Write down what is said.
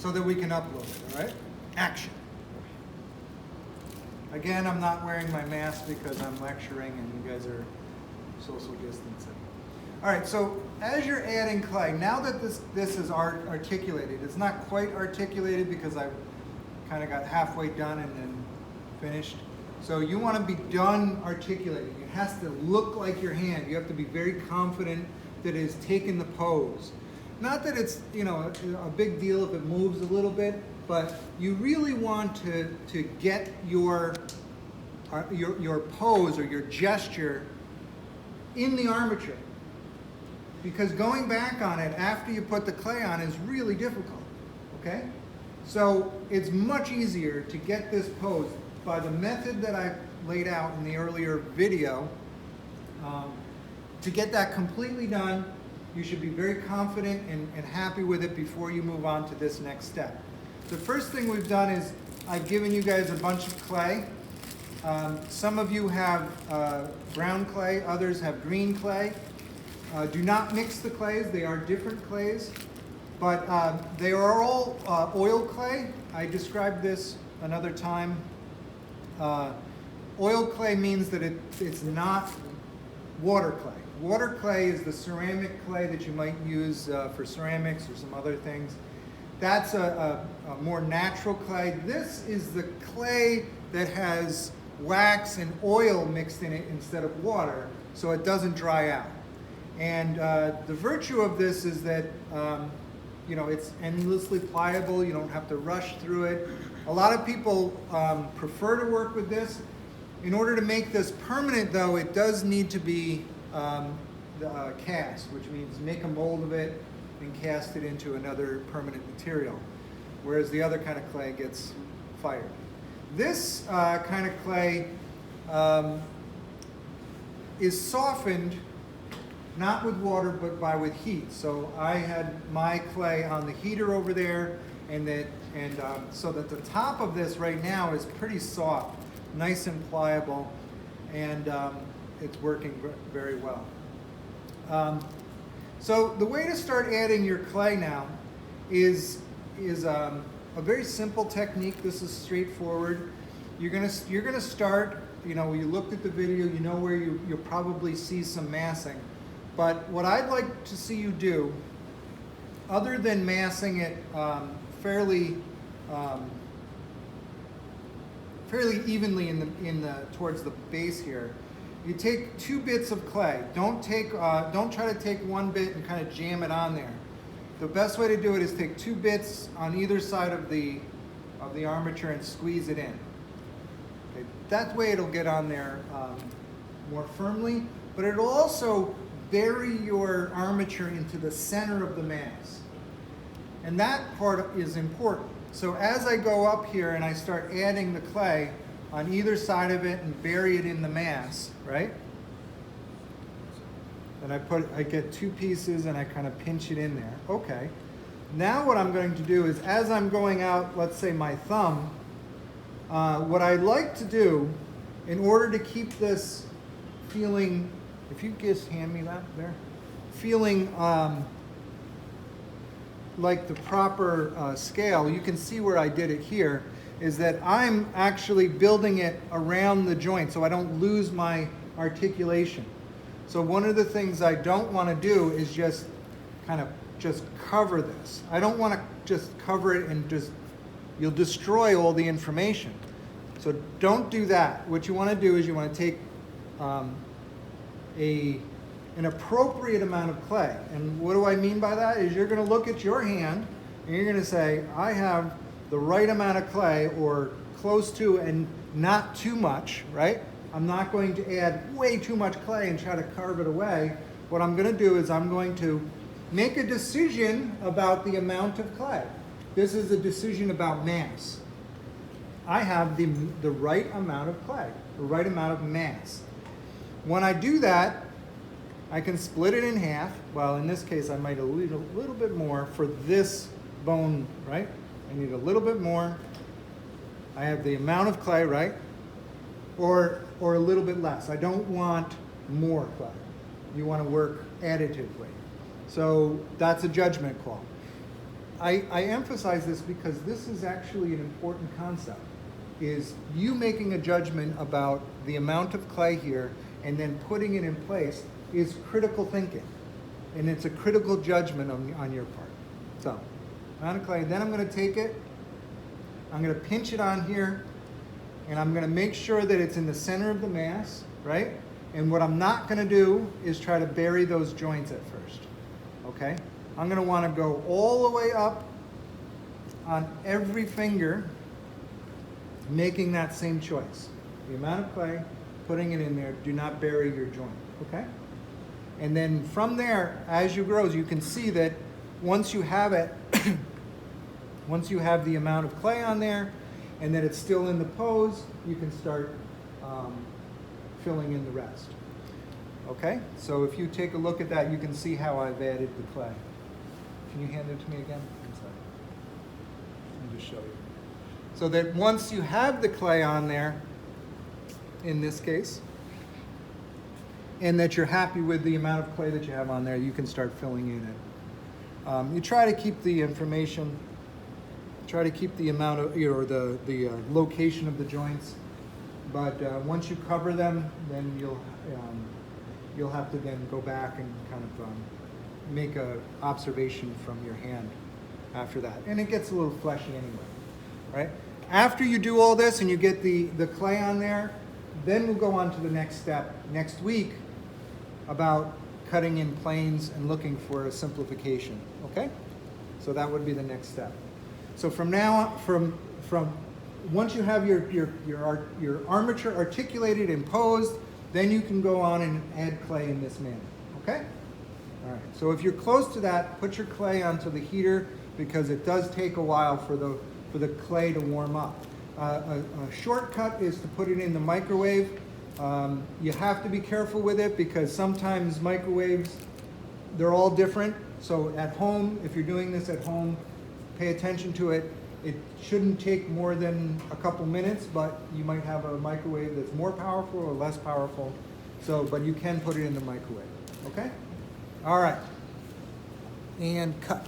so that we can upload it, all right? Action. Again, I'm not wearing my mask because I'm lecturing and you guys are social distancing. All right, so as you're adding clay, now that this is articulated, it's not quite articulated because I kind of got halfway done and then finished. So you want to be done articulating. It has to look like your hand. You have to be very confident that it has taken the pose. Not that it's, you know, a big deal if it moves a little bit, but you really want to get your pose or your gesture in the armature. Because going back on it after you put the clay on is really difficult, okay? So it's much easier to get this pose by the method that I laid out in the earlier video. To get that completely done, you should be very confident and happy with it before you move on to this next step. The first thing we've done is I've given you guys a bunch of clay. Some of you have brown clay, others have green clay. Do not mix the clays, they are different clays, but they are all oil clay. I described this another time. Oil clay means that it's not water clay. Water clay is the ceramic clay that you might use for ceramics or some other things. That's a more natural clay. This is the clay that has wax and oil mixed in it instead of water, so it doesn't dry out. And the virtue of this is that you know, it's endlessly pliable. You don't have to rush through it. A lot of people prefer to work with this. In order to make this permanent, though, it does need to be cast, which means make a mold of it and cast it into another permanent material, whereas the other kind of clay gets fired. This kind of clay is softened not with water, but with heat. So I had my clay on the heater over there, so that the top of this right now is pretty soft, nice and pliable, and it's working very well. So the way to start adding your clay now is a very simple technique. This is straightforward. You're gonna start. You know, you looked at the video. You know where you'll probably see some massing. But what I'd like to see you do, other than massing it fairly evenly towards the base here, you take 2 bits of clay. Don't try to take 1 bit and kind of jam it on there. The best way to do it is take 2 bits on either side of the armature and squeeze it in. Okay. That way it'll get on there more firmly, but it'll also bury your armature into the center of the mass. And that part is important. So as I go up here and I start adding the clay on either side of it and bury it in the mass, right? And I get 2 pieces and I kind of pinch it in there. Okay. Now what I'm going to do is, as I'm going out, let's say my thumb, what I like to do in order to keep this feeling, if you just hand me that there, feeling like the proper scale, you can see where I did it here, is that I'm actually building it around the joint so I don't lose my articulation. So one of the things I don't want to do is just kind of just cover this. I don't want to just cover it and you'll destroy all the information. So don't do that. What you want to do is you want to take an appropriate amount of clay. And what do I mean by that? Is you're going to look at your hand and you're going to say, I have the right amount of clay, or close to, and not too much, right? I'm not going to add way too much clay and try to carve it away. What I'm going to do is I'm going to make a decision about the amount of clay. This is a decision about mass. I have the right amount of clay, the right amount of mass. When I do that, I can split it in half. Well, in this case, I might a little bit more for this bone, right? I need a little bit more. I have the amount of clay, right? Or a little bit less. I don't want more clay. You want to work additively. So that's a judgment call. I emphasize this because this is actually an important concept, is you making a judgment about the amount of clay here and then putting it in place is critical thinking. And it's a critical judgment on your part. So, amount of clay. Then I'm going to take it, I'm going to pinch it on here, and I'm going to make sure that it's in the center of the mass, right? And what I'm not going to do is try to bury those joints at first, okay? I'm going to want to go all the way up on every finger, making that same choice. The amount of clay, putting it in there, do not bury your joint, okay? And then from there, as you grow, you can see that once you have it, once you have the amount of clay on there and that it's still in the pose, you can start filling in the rest. Okay, so if you take a look at that, you can see how I've added the clay. Can you hand it to me again? I'm sorry. Let me just show you. So that once you have the clay on there, in this case, and that you're happy with the amount of clay that you have on there, you can start filling in it. You try to keep the information, try to keep the amount of, or the location of the joints, but once you cover them, then you'll have to then go back and kind of make a observation from your hand after that. And it gets a little fleshy anyway, right? After you do all this and you get the clay on there, then we'll go on to the next step next week about cutting in planes and looking for a simplification, okay? So that would be the next step. So from now, from once you have your armature articulated and posed, then you can go on and add clay in this manner, okay? All right, so if you're close to that, put your clay onto the heater because it does take a while for the clay to warm up. A shortcut is to put it in the microwave. You have to be careful with it because sometimes microwaves, they're all different. So at home, if you're doing this at home, pay attention to it. It shouldn't take more than a couple minutes, but you might have a microwave that's more powerful or less powerful. So, but you can put it in the microwave, okay? All right, and cut.